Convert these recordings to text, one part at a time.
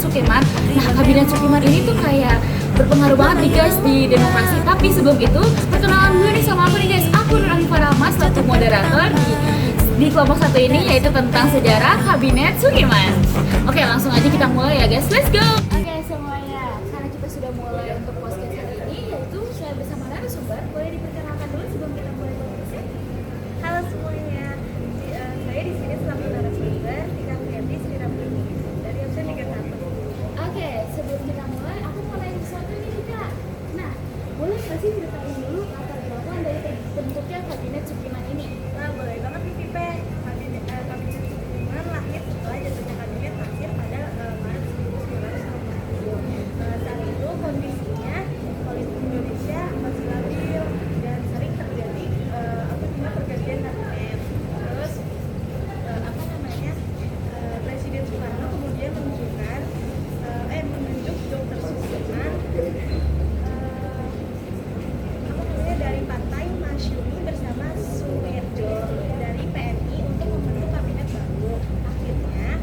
Sukiman. Nah, kabinet Sukiman ini tuh kayak berpengaruh banget nih guys di demokrasi. Tapi sebelum itu, perkenalan dulu nih sama aku nih guys. Aku Nur Alifah Rahma, selaku moderator di kelompok satu ini, yaitu tentang sejarah kabinet Sukiman. Oke, langsung aja kita mulai ya guys. Let's go. Oke semuanya, karena kita sudah mulai untuk podcast hari ini, yaitu saya bersama narasumber. Boleh diperkenalkan dulu sebelum kita mulai podcastnya? Halo semuanya, saya di sini selaku narasumber Tika Fianti Sri Ramini dari absen 31. Oke, sebelum kita mulai, aku mau nanya sesuatu nih Tika. Nah, boleh nggak sih ceritain dulu latar belakang dari terbentuknya kabinet Sukiman ini? Nah, boleh banget nih Pipe. Kabinet Sukiman lahir setelah jatuhnya kabinet Nasir pada Maret 1960. Saat itu kondisinya politik Indonesia masih labil dan sering terjadi pergantian kabinet. Terus Presiden Soekarno kemudian menunjuk Dr. Sukiman dari Partai Masyumi bersama Suherjo dari PNI untuk membentuk kabinet baru. Akhirnya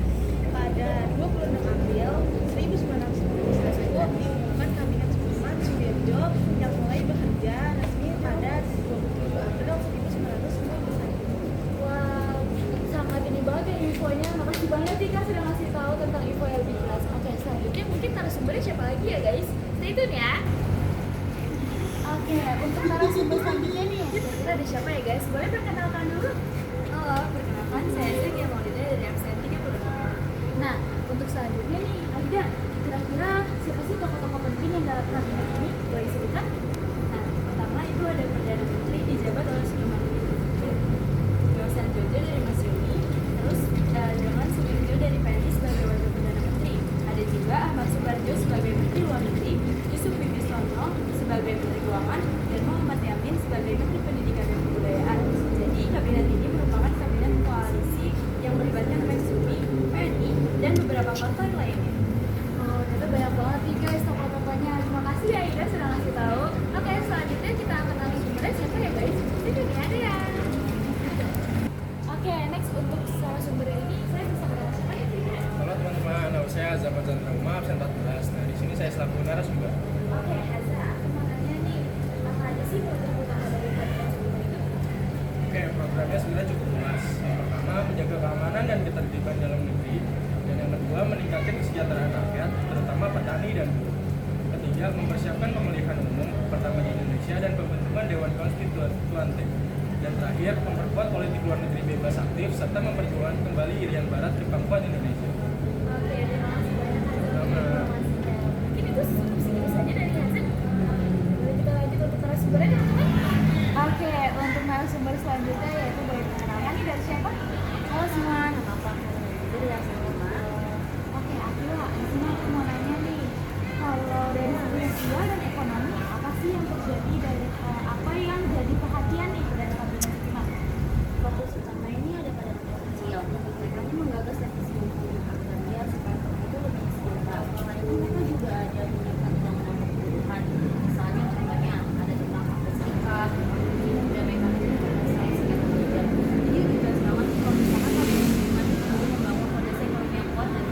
pada 26 April 1991 diumumkan kabinet Sukiman Suherjo yang mulai bekerja resmi pada 27 April 1991. Wow, sangat ini banget ya infonya. Makasih banget Tika sudah ngasih tahu tentang info yang lebih jelas. Oke, selanjutnya mungkin narasumbernya siapa lagi ya guys? Stay tune ya. Oke, untuk narasumber selanjutnya nih, kira-kira ada siapa ya guys? Boleh perkenalkan dulu? Halo, perkenalkan saya Sylvia Maulida dari absen 36. Nah, untuk selanjutnya nih, Aida, kira-kira siapa sih tokoh-tokoh penting yang dalam kabinet ini? Boleh disebutkan? Nah, pertama itu ada Perdana Menteri dijabat oleh Suleiman Dosen Jojo dari Masyumi, terus Jonan Sumirjo dari PNI sebagai Wakil Perdana Menteri. Ada juga Ahmad Subarjo sebagai Menteri Luar Negeri, Yusuf Wibisono sebagai Menteri Keuangan, dan Muhammad Yamin sebagai Menteri Pendidikan dan Kebudayaan. Jadi kabinet ini merupakan kabinet koalisi yang melibatkan Masyumi, PNI, dan beberapa partai lainnya. Oh, ternyata banyak banget nih guys tokoh-tokohnya. Terima kasih ya Aida sudah ngasih tahu. Oke, selanjutnya kita akan narasumbernya siapa ya guys? Itu nih ada ya. Oke, next untuk narasumber ini saya bisa kenal siapa ya? Halo teman-teman, nama saya Zaman Chandra Umar, absen 14. Nah, di sini saya selaku narasumber. Oke, Haza, aku mau nanya nih, apa aja sih program utama dari kabinet Sukiman itu? Oke, programnya sebenarnya cukup luas. Yang pertama, menjaga keamanan dan ketertiban dalam negeri. Dan yang kedua, meningkatkan kesejahteraan rakyat, terutama petani dan buruh. Ketiga, mempersiapkan pemilihan umum pertama di Indonesia dan pembentukan Dewan Konstituante. Dan terakhir, memperkuat politik luar negeri bebas aktif serta memperjuangkan kembali Irian Barat ke Pangkuan Indonesia. Oke, terima kasih banyak Haza untuk Sama. informasinya. Mungkin itu cukup segitu saja dari Haza. Boleh kita lanjut untuk narasumbernya teman-teman? Oke, untuk narasumber selanjutnya yaitu boleh perkenalkan nih dari siapa? Halo semua, nama aku Akila dari absen 5. Oke, Akila, di sini aku mau nanya nih, kalau dari segi sosial dan ekonomi, apa sih yang terjadi dari apa yang jadi perhatian nih dari kabinet Sukiman? Fokus utama ini ada pada rakyat kecil. Mereka ini menggagas revisi undang-undang agraria supaya mereka itu lebih sejahtera. Selain itu mereka juga ada menyiapkan undang-undang pembunuhan. Misalnya contohnya ada tentang hak berserikat, kemudian ada mekanisme penyelesaian sengketa kerja. Jadi lebih jelas banget sih kalau misalkan kabinet Sukiman itu membangun fondasi ekonomi yang kuat dan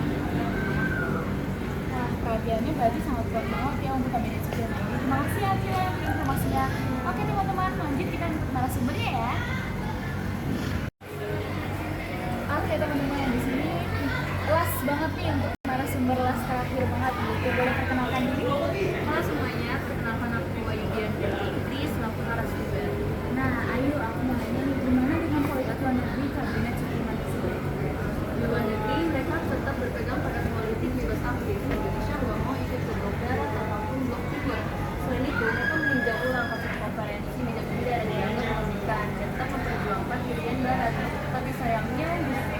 Nah, perhatiannya berarti sangat kuat banget ya untuk kabinet Sukiman ini. Terima kasih Akila untuk informasinya. Oke teman-teman, lanjut kita untuk narasumbernya ya. Oke teman-teman, di sini las banget nih untuk narasumber las terakhir banget gitu. Boleh perkenalkan diri? Halo semuanya, perkenalkan aku Wayudian Fitri selaku narasumber. Nah, ayo aku mau nanya nih, gimana dengan politik luar negeri kabinet Sukiman tersebut? Di luar negeri, mereka tetap berpegang pada politik bebas aktif. Indonesia nggak mau ikut ke blok barat ataupun blok timur. Selain itu, mereka meninjau ulang kasus konferensi meja beda dan dianggap merugikan dan tetap memperjuangkan Irian Barat. Tapi sayangnya,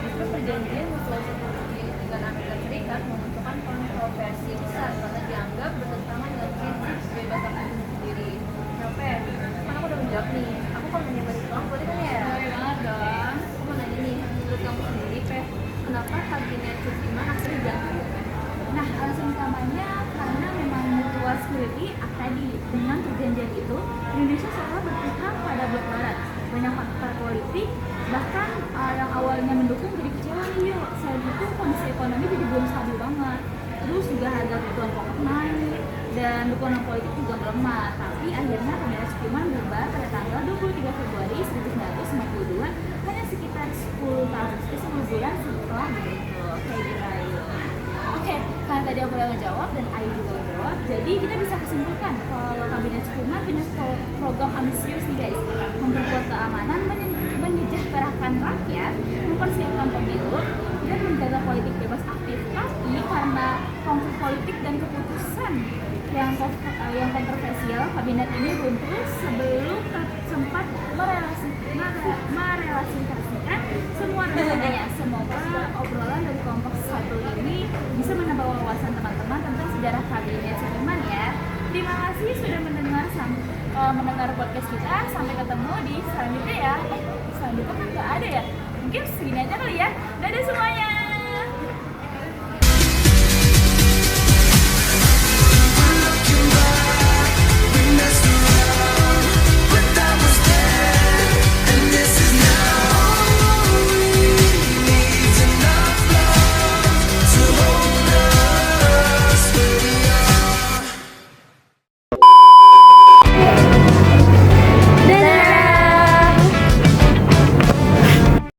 justru perjanjian mutualisasi politik dengan Amerika Serikat memunculkan kontroversi besar karena dianggap bertentangan dengan prinsip bebas aktif itu sendiri. Kenapa ya? Kan aku udah menjawab nih. Aku kalau nanya balik doang, boleh kan ya? Boleh banget dong. Aku mau nanya nih, menurut kamu sendiri, kenapa kabinet Sukiman akhirnya jatuh? Nah, alasan utamanya karena memang mutual security tadi dengan perjanjian itu Indonesia seolah berpihak pada blok barat. Banyak faktor politik, bahkan yang awalnya mendukung jadi kecewa nih yuk. Selain itu kondisi ekonomi jadi belum stabil banget. terus juga harga kebutuhan pokok naik, dan dukungan politik juga melemah. Tapi akhirnya Kabinet Sudirman berubah pada tanggal 23 Februari 1952, hanya sekitar 10 tahun, 10 bulan setelah itu. Kayak gitu Ayu. Oke, karena tadi aku udah ngejawab dan Ayu juga udah jawab, jadi kita bisa kesimpulan kalau Kabinet Sudirman punya program ambisius nih guys, memperkuat keamanan, menyejahterakan rakyat, mempersiapkan pemilu, dan menjaga politik bebas aktif. Tapi karena konflik politik dan keputusan yang kontroversial, kabinet ini runtuh sebelum sempat merelasikan semua rencananya. Semoga obrolan dari kelompok satu ini bisa menambah wawasan teman-teman tentang sejarah kabinet Sudirman ya. Terima kasih sudah mendengar podcast kita. Sampai ketemu di selanjutnya ya. Selanjutnya kan nggak ada ya. Mungkin segini aja kali ya. Dadah